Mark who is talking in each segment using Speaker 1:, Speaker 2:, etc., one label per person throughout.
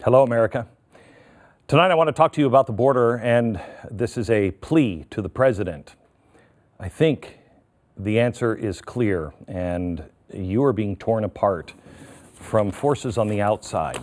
Speaker 1: Hello, America. Tonight I want to talk to you about the border, and this is a plea to the president. I think the answer is clear, and you are being torn apart from forces on the outside.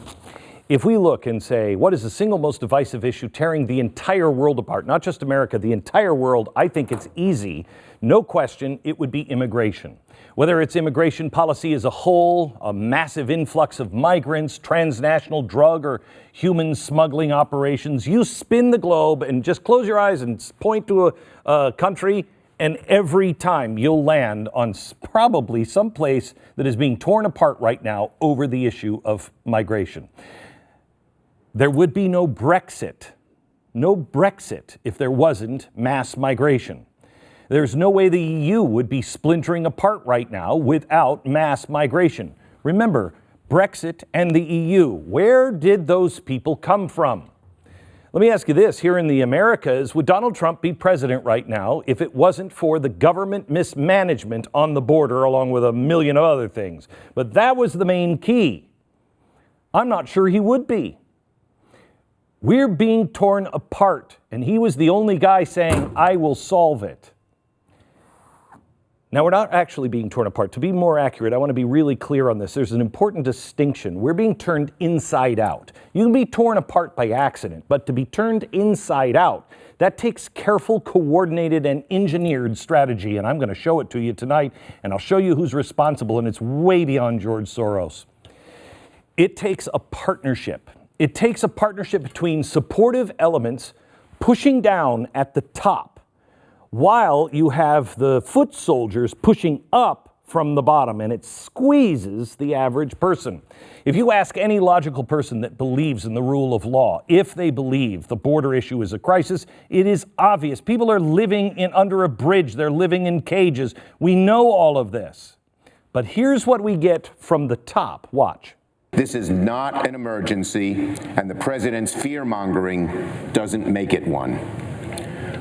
Speaker 1: If we look and say, what is the single most divisive issue tearing the entire world apart, not just America, the entire world, I think it's easy. No question, it would be immigration. Whether it's immigration policy as a whole, a massive influx of migrants, transnational drug or human smuggling operations, you spin the globe and just close your eyes and point to a country, and every time you'll land on probably some place that is being torn apart right now over the issue of migration. There would be no Brexit if there wasn't mass migration. There's no way the EU would be splintering apart right now without mass migration. Remember, Brexit and the EU, where did those people come from? Let me ask you this, here in the Americas, would Donald Trump be president right now if it wasn't for the government mismanagement on the border, along with a million other things? But that was the main key. I'm not sure he would be. We're being torn apart, and he was the only guy saying, I will solve it. Now, we're not actually being torn apart. To be more accurate, I want to be really clear on this. There's an important distinction. We're being turned inside out. You can be torn apart by accident, but to be turned inside out, that takes careful, coordinated, and engineered strategy, and I'm going to show it to you tonight, and I'll show you who's responsible, and it's way beyond George Soros. It takes a partnership. It takes a partnership between supportive elements pushing down at the top, while you have the foot soldiers pushing up from the bottom, and it squeezes the average person. If you ask any logical person that believes in the rule of law, if they believe the border issue is a crisis, it is obvious. People are living under a bridge. They're living in cages. We know all of this. But here's what we get from the top. Watch.
Speaker 2: This is not an emergency, and the president's fear-mongering doesn't make it one.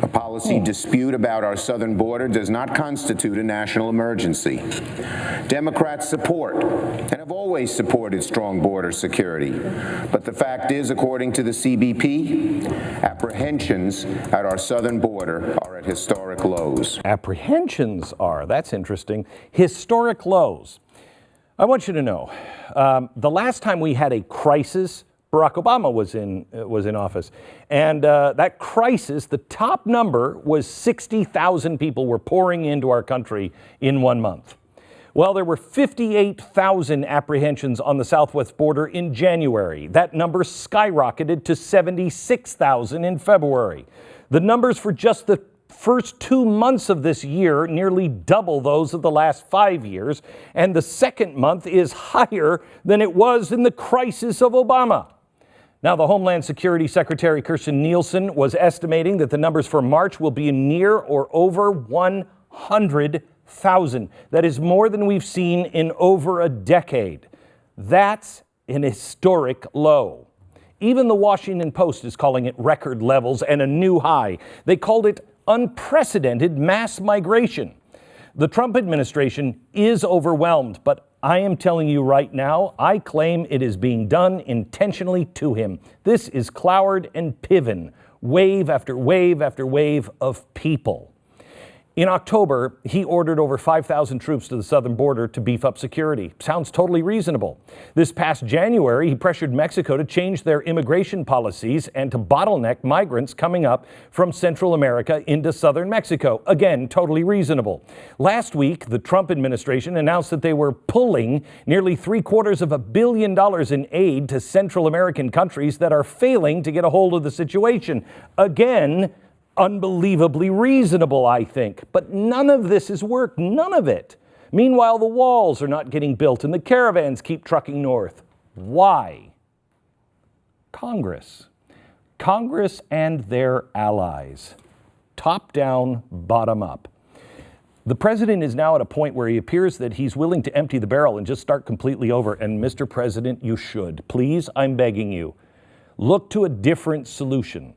Speaker 2: A policy dispute about our southern border does not constitute a national emergency. Democrats support and have always supported strong border security. But the fact is, according to the CBP, apprehensions at our southern border are at historic lows.
Speaker 1: Apprehensions are, that's interesting, historic lows. I want you to know, the last time we had a crisis, Barack Obama was in office. And that crisis, the top number was 60,000 people were pouring into our country in 1 month. Well, there were 58,000 apprehensions on the southwest border in January. That number skyrocketed to 76,000 in February. The numbers for just the first 2 months of this year nearly double those of the last 5 years, and the second month is higher than it was in the crisis of Obama. Now, the Homeland Security Secretary Kirstjen Nielsen was estimating that the numbers for March will be near or over 100,000. That is more than we've seen in over a decade. That's an historic low. Even the Washington Post is calling it record levels and a new high. They called it unprecedented mass migration. The Trump administration is overwhelmed, but I am telling you right now, I claim it is being done intentionally to him. This is Cloward and Piven, wave after wave after wave of people. In October, he ordered over 5,000 troops to the southern border to beef up security. Sounds totally reasonable. This past January, he pressured Mexico to change their immigration policies and to bottleneck migrants coming up from Central America into southern Mexico. Again, totally reasonable. Last week, the Trump administration announced that they were pulling nearly $750 million in aid to Central American countries that are failing to get a hold of the situation. Again, unbelievably reasonable, I think. But none of this has worked. None of it. Meanwhile, the walls are not getting built and the caravans keep trucking north. Why? Congress. Congress and their allies. Top down, bottom up. The president is now at a point where he appears that he's willing to empty the barrel and just start completely over. And Mr. President, you should. Please, I'm begging you. Look to a different solution.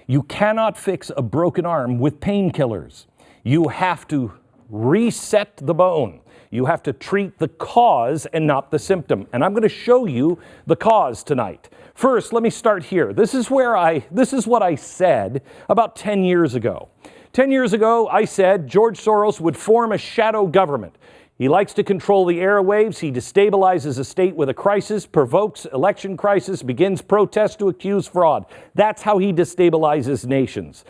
Speaker 1: You cannot fix a broken arm with painkillers. You have to reset the bone. You have to treat the cause and not the symptom. And I'm going to show you the cause tonight. First, let me start here. This is what I said about 10 years ago. 10 years ago, I said George Soros would form a shadow government. He likes to control the airwaves. He destabilizes a state with a crisis, provokes election crisis, begins protests to accuse fraud. That's how he destabilizes nations.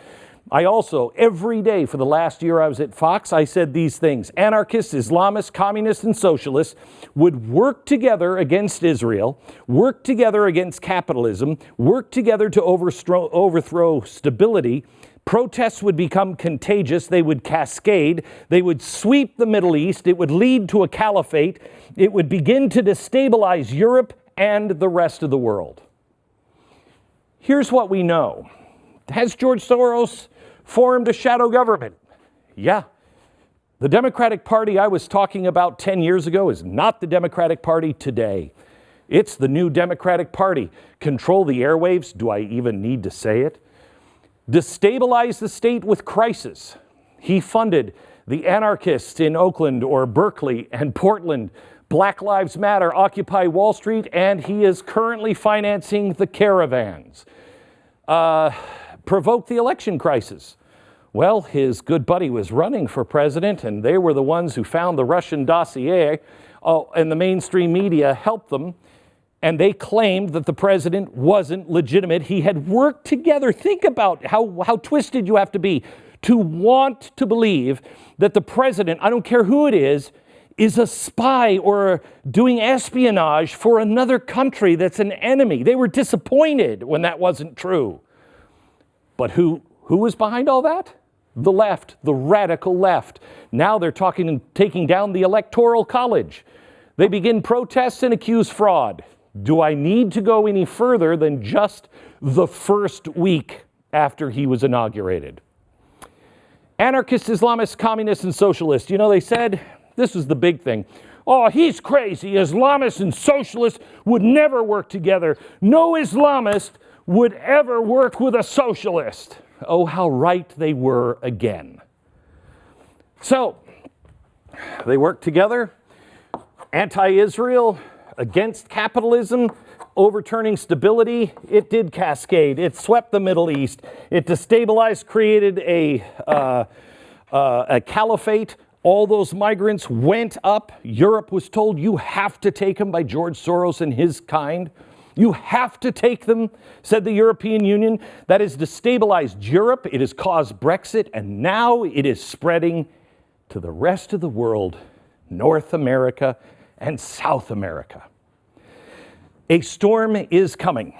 Speaker 1: I also, every day for the last year I was at Fox, I said these things. Anarchists, Islamists, communists, and socialists would work together against Israel, work together against capitalism, work together to overthrow stability. Protests would become contagious. They would cascade. They would sweep the Middle East. It would lead to a caliphate. It would begin to destabilize Europe and the rest of the world. Here's what we know. Has George Soros formed a shadow government? Yeah. The Democratic Party I was talking about 10 years ago is not the Democratic Party today. It's the new Democratic Party. Control the airwaves. Do I even need to say it? Destabilize the state with crisis. He funded the anarchists in Oakland or Berkeley and Portland, Black Lives Matter, Occupy Wall Street, and he is currently financing the caravans. Provoke the election crisis. Well, his good buddy was running for president, and they were the ones who found the Russian dossier, and the mainstream media helped them. And they claimed that the president wasn't legitimate. He had worked together. Think about how twisted you have to be to want to believe that the president, I don't care who it is a spy or doing espionage for another country that's an enemy. They were disappointed when that wasn't true. But who was behind all that? The left, the radical left. Now they're talking and taking down the Electoral College. They begin protests and accuse fraud. Do I need to go any further than just the first week after he was inaugurated? Anarchists, Islamists, communists, and socialists. You know, they said, this was the big thing. Oh, he's crazy. Islamists and socialists would never work together. No Islamist would ever work with a socialist. Oh, how right they were again. So, they worked together, anti-Israel, against capitalism, overturning stability. It did cascade. It swept the Middle East. It destabilized, created a caliphate. All those migrants went up. Europe was told, you have to take them by George Soros and his kind. You have to take them, said the European Union. That has destabilized Europe. It has caused Brexit, and now it is spreading to the rest of the world, North America and South America. A storm is coming.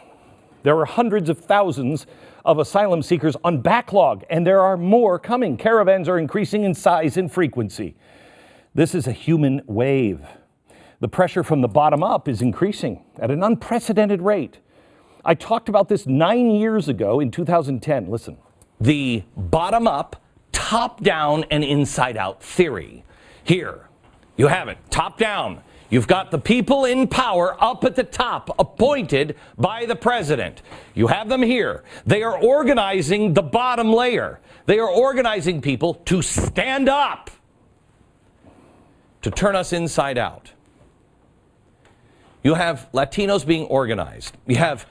Speaker 1: There are hundreds of thousands of asylum seekers on backlog, and there are more coming. Caravans are increasing in size and frequency. This is a human wave. The pressure from the bottom up is increasing at an unprecedented rate. I talked about this 9 years ago in 2010. Listen. The bottom up, top down, and inside out theory. Here, you have it, top down. You've got the people in power up at the top, appointed by the president. You have them here. They are organizing the bottom layer. They are organizing people to stand up, to turn us inside out. You have Latinos being organized. You have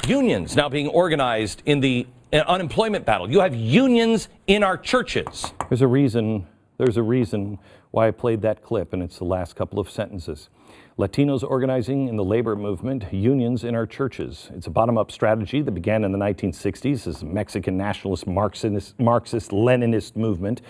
Speaker 1: unions now being organized in the unemployment battle. You have unions in our churches. There's a reason why I played that clip, and it's the last couple of sentences. Latinos organizing in the labor movement, unions in our churches. It's a bottom-up strategy that began in the 1960s as a Mexican nationalist Marxist-Leninist movement.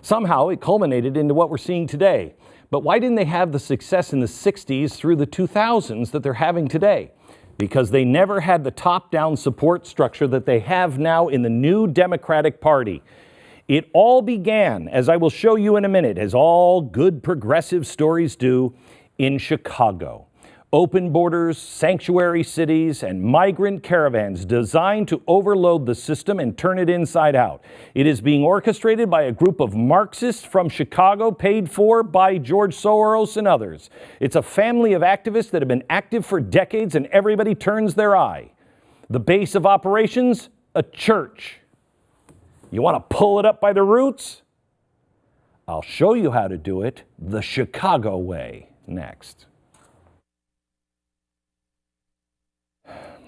Speaker 1: Somehow it culminated into what we're seeing today. But why didn't they have the success in the 60s through the 2000s that they're having today? Because they never had the top-down support structure that they have now in the new Democratic Party. It all began, as I will show you in a minute, as all good progressive stories do, in Chicago. Open borders, sanctuary cities, and migrant caravans designed to overload the system and turn it inside out. It is being orchestrated by a group of Marxists from Chicago, paid for by George Soros and others. It's a family of activists that have been active for decades, and everybody turns their eye. The base of operations, a church. You want to pull it up by the roots? I'll show you how to do it the Chicago way next.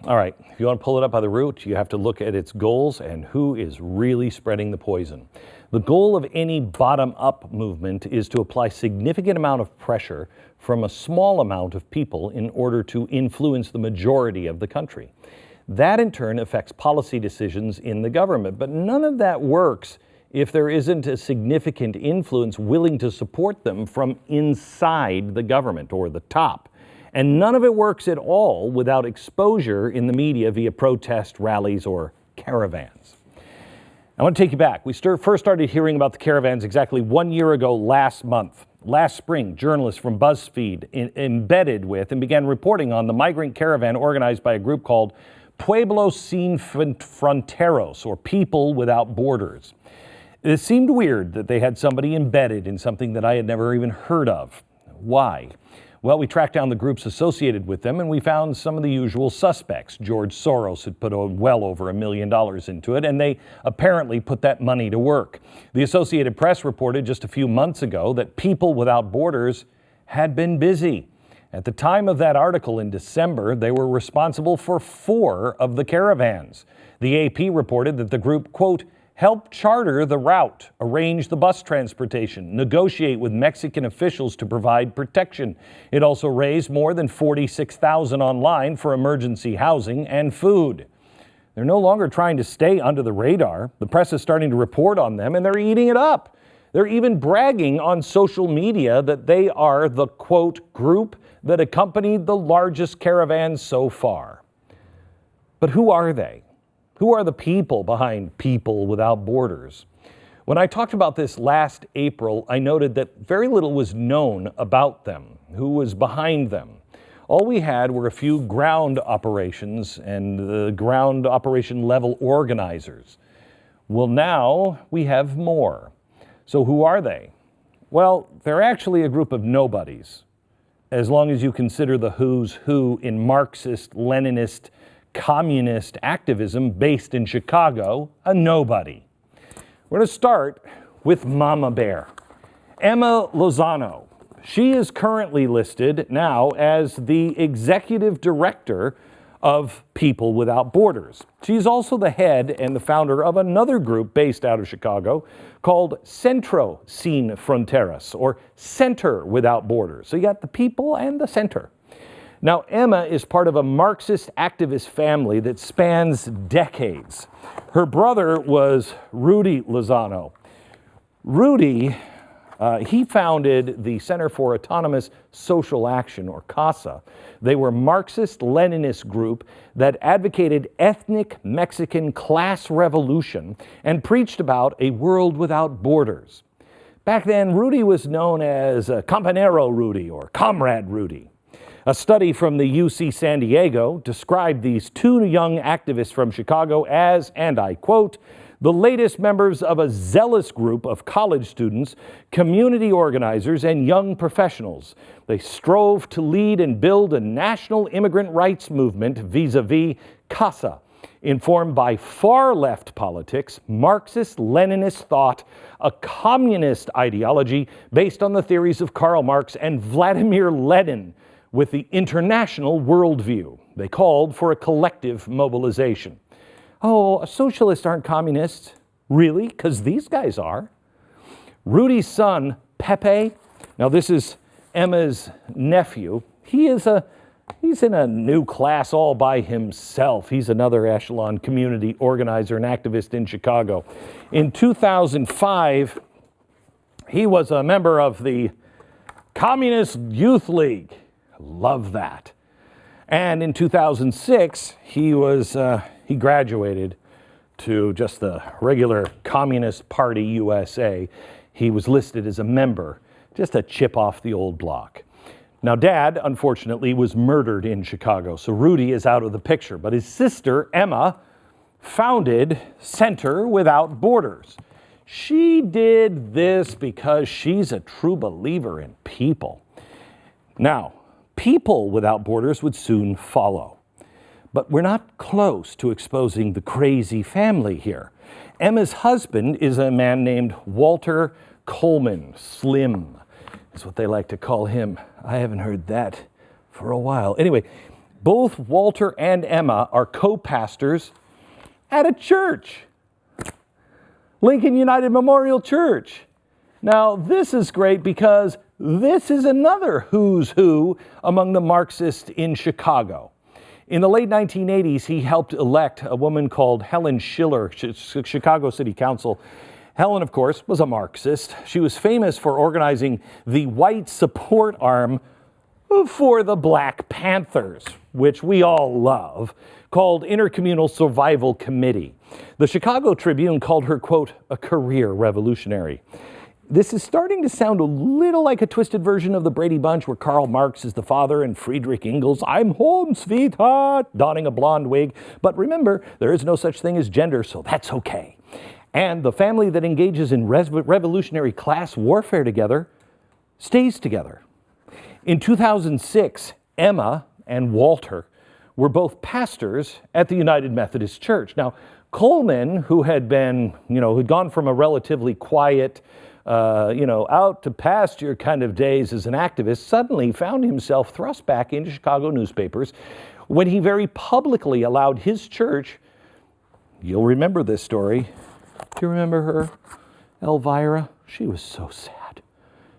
Speaker 1: All right, if you want to pull it up by the root, you have to look at its goals and who is really spreading the poison. The goal of any bottom-up movement is to apply significant amount of pressure from a small amount of people in order to influence the majority of the country. That in turn affects policy decisions in the government, but none of that works if there isn't a significant influence willing to support them from inside the government or the top. And none of it works at all without exposure in the media via protest, rallies, or caravans. I want to take you back. We first started hearing about the caravans exactly 1 year ago last month. Last spring, journalists from BuzzFeed embedded with and began reporting on the migrant caravan organized by a group called Pueblos Sin Fronteros, or People Without Borders. It seemed weird that they had somebody embedded in something that I had never even heard of. Why? Well, we tracked down the groups associated with them, and we found some of the usual suspects. George Soros had put well over $1 million into it, and they apparently put that money to work. The Associated Press reported just a few months ago that People Without Borders had been busy. At the time of that article in December, they were responsible for 4 of the caravans. The AP reported that the group, quote, help charter the route, arrange the bus transportation, negotiate with Mexican officials to provide protection. It also raised more than $46,000 online for emergency housing and food. They're no longer trying to stay under the radar. The press is starting to report on them, and they're eating it up. They're even bragging on social media that they are the, quote, group that accompanied the largest caravan so far. But who are they? Who are the people behind People Without Borders? When I talked about this last April, I noted that very little was known about them, who was behind them. All we had were a few ground operations and the ground operation level organizers. Well, now we have more. So who are they? Well, they're actually a group of nobodies, as long as you consider the who's who in Marxist, Leninist, communist activism based in Chicago, a nobody. We're going to start with Mama Bear, Emma Lozano. She is currently listed now as the executive director of People Without Borders. She's also the head and the founder of another group based out of Chicago called Centro Sin Fronteras, or Center Without Borders. So you got the people and the center. Now, Emma is part of a Marxist activist family that spans decades. Her brother was Rudy Lozano. Rudy, he founded the Center for Autonomous Social Action, or CASA. They were a Marxist-Leninist group that advocated ethnic Mexican class revolution and preached about a world without borders. Back then, Rudy was known as Compañero Rudy, or Comrade Rudy. A study from the UC San Diego described these 2 young activists from Chicago as, and I quote, the latest members of a zealous group of college students, community organizers, and young professionals. They strove to lead and build a national immigrant rights movement vis-a-vis CASA, informed by far-left politics, Marxist-Leninist thought, a communist ideology based on the theories of Karl Marx and Vladimir Lenin, with the international worldview. They called for a collective mobilization. Oh, socialists aren't communists. Really? Because these guys are. Rudy's son, Pepe, now this is Emma's nephew. He's in a new class all by himself. He's another echelon community organizer and activist in Chicago. In 2005, he was a member of the Communist Youth League. Love that. And in 2006, he graduated to just the regular Communist Party USA. He was listed as a member, just a chip off the old block. Now, Dad, unfortunately, was murdered in Chicago, so Rudy is out of the picture. But his sister, Emma, founded Center Without Borders. She did this because she's a true believer in people. Now, People Without Borders would soon follow. But we're not close to exposing the crazy family here. Emma's husband is a man named Walter Coleman, Slim, is what they like to call him. I haven't heard that for a while. Anyway, both Walter and Emma are co-pastors at a church, Lincoln United Memorial Church. Now, this is great because this is another who's who among the Marxists in Chicago. In the late 1980s, he helped elect a woman called Helen Schiller, Chicago City Council. Helen, of course, was a Marxist. She was famous for organizing the white support arm for the Black Panthers, which we all love, called Intercommunal Survival Committee. The Chicago Tribune called her, quote, a career revolutionary. This is starting to sound a little like a twisted version of the Brady Bunch, where Karl Marx is the father and Friedrich Engels, I'm home, sweetheart, donning a blonde wig. But remember, there is no such thing as gender, so that's okay. And the family that engages in revolutionary class warfare together stays together. In 2006, Emma and Walter were both pastors at the United Methodist Church. Now, Coleman, who had been, who'd gone from a relatively quiet, out to pasture kind of days as an activist, suddenly found himself thrust back into Chicago newspapers when he very publicly allowed his church, you'll remember this story. Do you remember her? Elvira? She was so sad.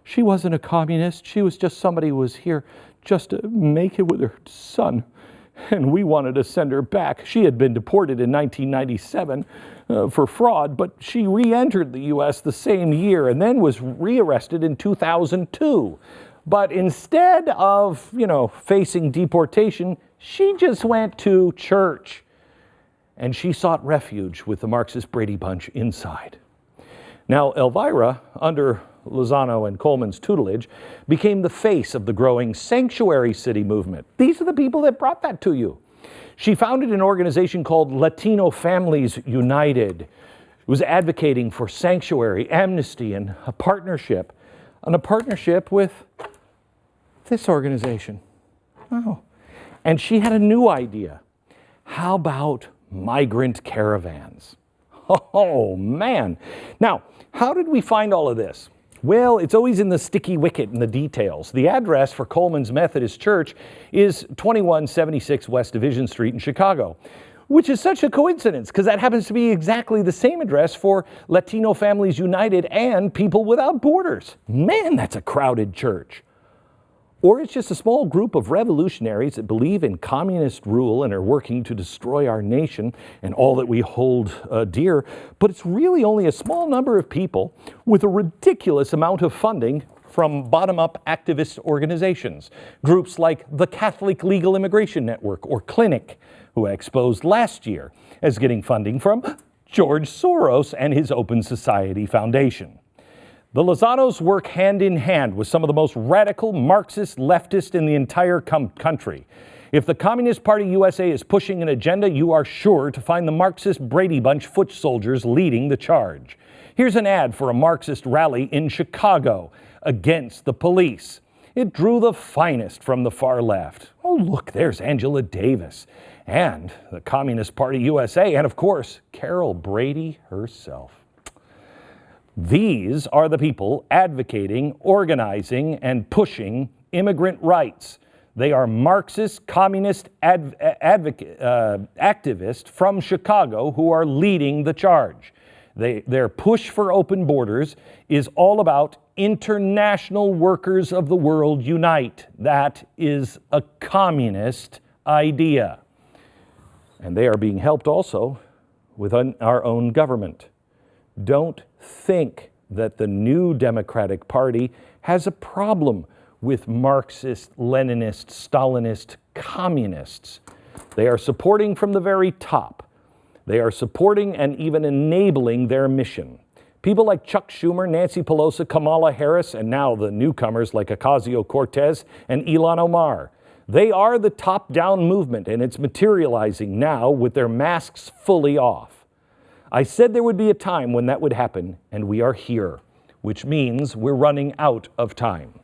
Speaker 1: She wasn't a communist. She was just somebody who was here just to make it with her son. And we wanted to send her back. She had been deported in 1997 for fraud, but she re-entered the U.S. the same year and then was rearrested in 2002. But instead of, facing deportation, she just went to church. And she sought refuge with the Marxist Brady Bunch inside. Now, Elvira, under Lozano and Coleman's tutelage, became the face of the growing sanctuary city movement. These are the people that brought that to you. She founded an organization called Latino Families United. It was advocating for sanctuary, amnesty, and a partnership with this organization. Oh. And she had a new idea. How about migrant caravans? Oh, man. Now, how did we find all of this? Well, it's always in the sticky wicket in the details. The address for Coleman's Methodist Church is 2176 West Division Street in Chicago, which is such a coincidence because that happens to be exactly the same address for Latino Families United and People Without Borders. Man, that's a crowded church. Or it's just a small group of revolutionaries that believe in communist rule and are working to destroy our nation and all that we hold dear. But it's really only a small number of people with a ridiculous amount of funding from bottom-up activist organizations. Groups like the Catholic Legal Immigration Network, or Clinic, who I exposed last year as getting funding from George Soros and his Open Society Foundation. The Lozanos work hand in hand with some of the most radical Marxist leftists in the entire country. If the Communist Party USA is pushing an agenda, you are sure to find the Marxist Brady Bunch foot soldiers leading the charge. Here's an ad for a Marxist rally in Chicago against the police. It drew the finest from the far left. Oh, look, there's Angela Davis and the Communist Party USA, and of course, Carol Brady herself. These are the people advocating, organizing, and pushing immigrant rights. They are Marxist, communist activists from Chicago who are leading the charge. Their push for open borders is all about international workers of the world unite. That is a communist idea. And they are being helped also with our own government. Don't think that the new Democratic Party has a problem with Marxist, Leninist, Stalinist communists. They are supporting from the very top. They are supporting and even enabling their mission. People like Chuck Schumer, Nancy Pelosi, Kamala Harris, and now the newcomers like Ocasio-Cortez and Ilhan Omar. They are the top-down movement, and it's materializing now with their masks fully off. I said there would be a time when that would happen, and we are here, which means we're running out of time.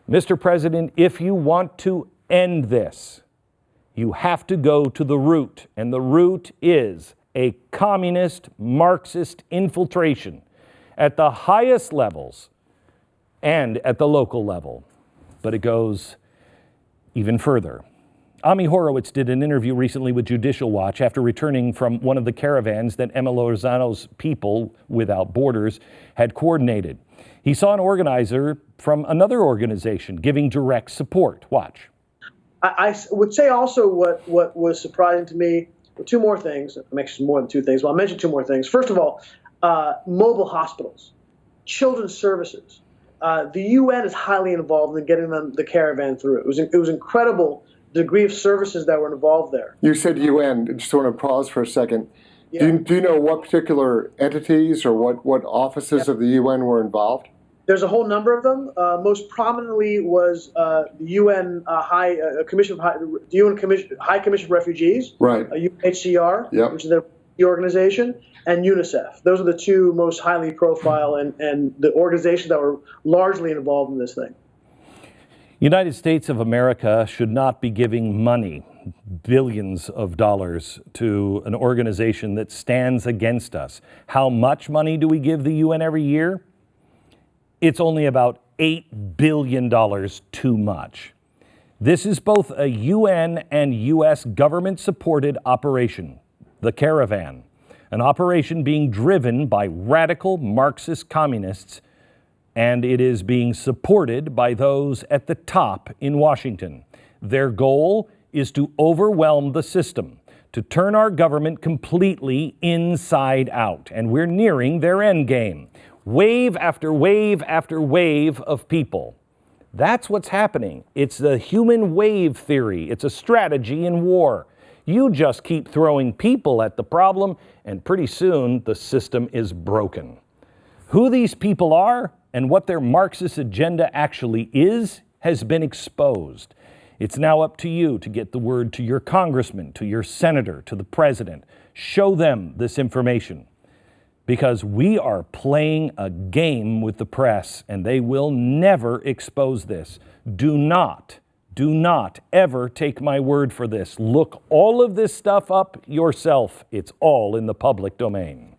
Speaker 1: Mr. President, if you want to end this, you have to go to the root, and the root is a communist Marxist infiltration. at the highest levels and at the local level. But it goes even further. Ami Horowitz did an interview recently with Judicial Watch after returning from one of the caravans that Emma Lozano's People Without Borders had coordinated. He saw an organizer from another organization giving direct support. Watch.
Speaker 3: I would say also what was surprising to me, two more things, actually more than two things, but I'll mention two more things. First of all, mobile hospitals, children's services. The UN is highly involved in getting the caravan through. It was incredible the degree of services that were involved there.
Speaker 4: You said UN. I just want to pause for a second.
Speaker 3: Yeah.
Speaker 4: Do you know what particular entities or what offices of the UN were involved?
Speaker 3: There's a whole number of them. Most prominently was the UN High Commission for Refugees,
Speaker 4: Right.
Speaker 3: UNHCR,
Speaker 4: Yep.
Speaker 3: which is the organization, and UNICEF. Those are the two most highly profile and the organizations that were largely involved in this thing.
Speaker 1: United States of America should not be giving money, billions of dollars, to an organization that stands against us. How much money do we give the UN every year? It's only about $8 billion too much. This is both a UN and US government-supported operation, the Caravan, an operation being driven by radical Marxist communists, and it is being supported by those at the top in Washington. Their goal is to overwhelm the system, to turn our government completely inside out, and we're nearing their end game. Wave after wave after wave of people. That's what's happening. It's the human wave theory. It's a strategy in war. You just keep throwing people at the problem, and pretty soon the system is broken. Who these people are and what their Marxist agenda actually is has been exposed. It's now up to you to get the word to your congressman, to your senator, to the president. Show them this information, because we are playing a game with the press, and they will never expose this. Do not ever take my word for this. Look all of this stuff up yourself. It's all in the public domain.